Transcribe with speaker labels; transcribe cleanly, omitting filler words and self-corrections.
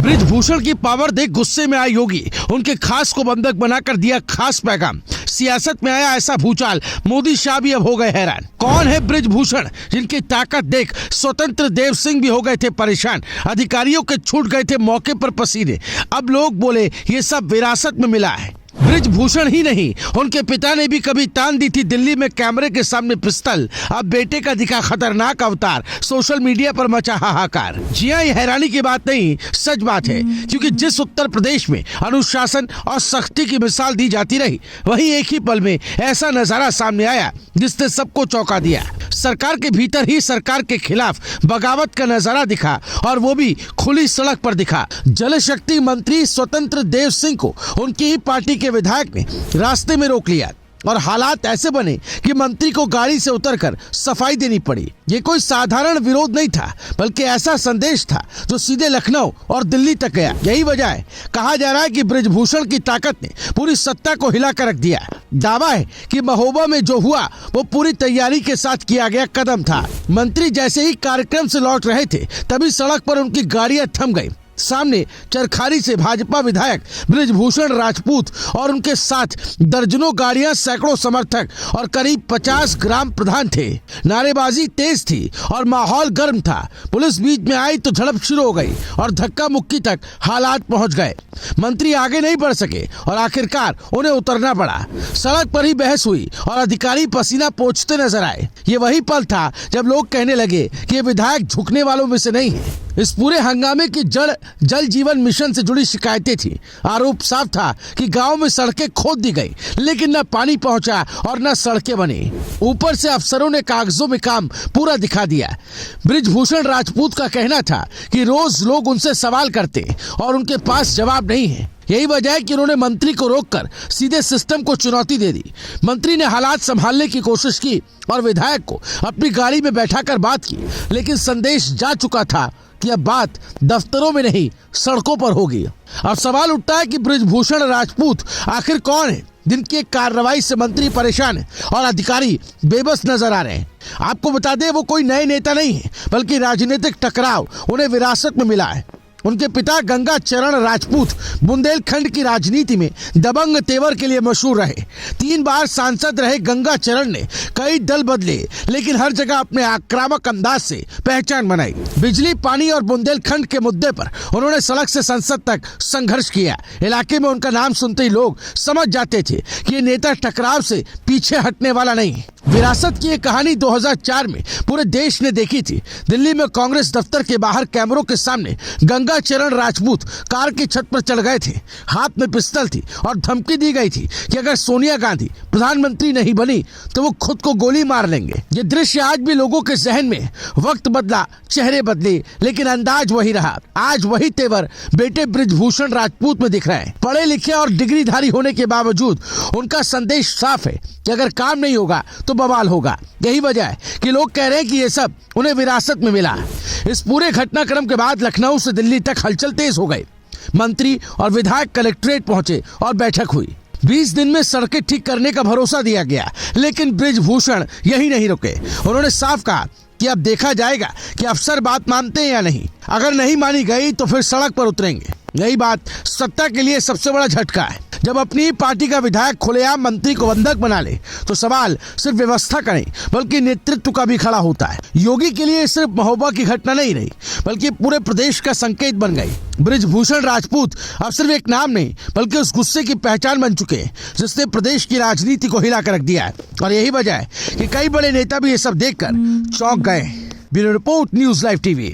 Speaker 1: बृजभूषण की पावर देख गुस्से में आए योगी, उनके खास को बंधक बनाकर दिया खास पैगाम। सियासत में आया ऐसा भूचाल, मोदी शाह भी अब हो गए हैरान। कौन है बृजभूषण, जिनकी ताकत देख स्वतंत्र देव सिंह भी हो गए थे परेशान। अधिकारियों के छूट गए थे मौके पर पसीने। अब लोग बोले ये सब विरासत में मिला है। बृजभूषण ही नहीं, उनके पिता ने भी कभी तान दी थी दिल्ली में कैमरे के सामने पिस्तल। अब बेटे का दिखा खतरनाक अवतार, सोशल मीडिया पर मचा हाहाकार। जी हां, ये हैरानी की बात नहीं, सच बात है। क्योंकि जिस उत्तर प्रदेश में अनुशासन और सख्ती की मिसाल दी जाती रही, वहीं एक ही पल में ऐसा नजारा सामने आया जिसने सबको चौंका दिया। सरकार के भीतर ही सरकार के खिलाफ बगावत का नजारा दिखा, और वो भी खुली सड़क पर दिखा। जल शक्ति मंत्री स्वतंत्र देव सिंह को उनकी ही पार्टी के विधायक ने रास्ते में रोक लिया और हालात ऐसे बने कि मंत्री को गाड़ी से उतरकर सफाई देनी पड़ी। ये कोई साधारण विरोध नहीं था, बल्कि ऐसा संदेश था जो सीधे लखनऊ और दिल्ली तक गया। यही वजह है, कहा जा रहा है कि बृजभूषण की ताकत ने पूरी सत्ता को हिला कर रख दिया। दावा है कि महोबा में जो हुआ वो पूरी तैयारी के साथ किया गया कदम था। मंत्री जैसे ही कार्यक्रम से लौट रहे थे, तभी सड़क पर उनकी गाड़ियां थम गई। सामने चरखारी से भाजपा विधायक बृजभूषण राजपूत और उनके साथ दर्जनों गाड़ियां, सैकड़ों समर्थक और करीब 50 ग्राम प्रधान थे। नारेबाजी तेज थी और माहौल गर्म था। पुलिस बीच में आई तो झड़प शुरू हो गई और धक्का मुक्की तक हालात पहुंच गए। मंत्री आगे नहीं बढ़ सके और आखिरकार उन्हें उतरना पड़ा। सड़क पर ही बहस हुई और अधिकारी पसीना पोंछते नजर आए। ये वही पल था जब लोग कहने लगे कि ये विधायक झुकने वालों में से नहीं है। इस पूरे हंगामे की जड़ जल जीवन मिशन से जुड़ी शिकायतें थी। आरोप साफ था कि गांव में सड़कें खोद दी गई, लेकिन न पानी पहुंचा और न सड़कें बनी। ऊपर से अफसरों ने कागजों में काम पूरा दिखा दिया। बृजभूषण राजपूत का कहना था कि रोज लोग उनसे सवाल करते और उनके पास जवाब नहीं है। यही वजह है कि उन्होंने मंत्री को रोककर सीधे सिस्टम को चुनौती दे दी। मंत्री ने हालात संभालने की कोशिश की और विधायक को अपनी गाड़ी में बैठाकर बात की, लेकिन संदेश जा चुका था कि अब बात दफ्तरों में नहीं, सड़कों पर होगी। अब सवाल उठता है कि बृजभूषण राजपूत आखिर कौन है, जिनकी कार्रवाई से मंत्री परेशान है और अधिकारी बेबस नजर आ रहे हैं। आपको बता दें, वो कोई नए नेता नहीं है, बल्कि राजनीतिक टकराव उन्हें विरासत में मिला है। उनके पिता गंगा चरण राजपूत बुंदेलखंड की राजनीति में दबंग तेवर के लिए मशहूर रहे। 3 बार सांसद रहे गंगा चरण ने कई दल बदले, लेकिन हर जगह अपने आक्रामक अंदाज से पहचान बनाई। बिजली, पानी और बुंदेलखंड के मुद्दे पर उन्होंने सड़क से संसद तक संघर्ष किया। इलाके में उनका नाम सुनते ही लोग समझ जाते थे कि ये नेता टकराव से पीछे हटने वाला नहीं। विरासत की एक कहानी 2004 में पूरे देश ने देखी थी। दिल्ली में कांग्रेस दफ्तर के बाहर कैमरों के सामने गंगा चरण राजपूत कार की छत पर चढ़ गए थे। हाथ में पिस्तल थी और धमकी दी गई थी कि अगर सोनिया गांधी प्रधानमंत्री नहीं बनी तो वो खुद को गोली मार लेंगे। ये दृश्य आज भी लोगों के जहन में। वक्त बदला, चेहरे बदले, लेकिन अंदाज वही रहा। आज वही तेवर बेटे बृजभूषण राजपूत में दिख रहा है। पढ़े लिखे और डिग्रीधारी होने के बावजूद उनका संदेश साफ है कि अगर काम नहीं होगा तो बवाल होगा। यही वजह है कि लोग कह रहे हैं कि ये सब उन्हें विरासत में मिला। इस पूरे घटनाक्रम के बाद लखनऊ से दिल्ली तक हलचल तेज हो गई। मंत्री और विधायक कलेक्ट्रेट पहुंचे और बैठक हुई। 20 दिन में सड़कें ठीक करने का भरोसा दिया गया, लेकिन बृजभूषण यही नहीं रुके। उन्होंने साफ कहा कि अब देखा जाएगा कि अफसर बात मानते हैं या नहीं। अगर नहीं मानी गई तो फिर सड़क पर उतरेंगे। यही बात सत्ता के लिए सबसे बड़ा झटका है। जब अपनी पार्टी का विधायक खुलेआम मंत्री को बंधक बना ले तो सवाल सिर्फ व्यवस्था का नहीं, बल्कि नेतृत्व का भी खड़ा होता है। योगी के लिए सिर्फ महोबा की घटना नहीं रही, बल्कि पूरे प्रदेश का संकेत बन गई। बृजभूषण राजपूत अब सिर्फ एक नाम नहीं, बल्कि उस गुस्से की पहचान बन चुके हैं जिसने प्रदेश की राजनीति को हिला कर रख दिया है। और यही वजह है कि कई बड़े नेता भी ये सब देखकर चौंक गए। Bureau report, news live TV.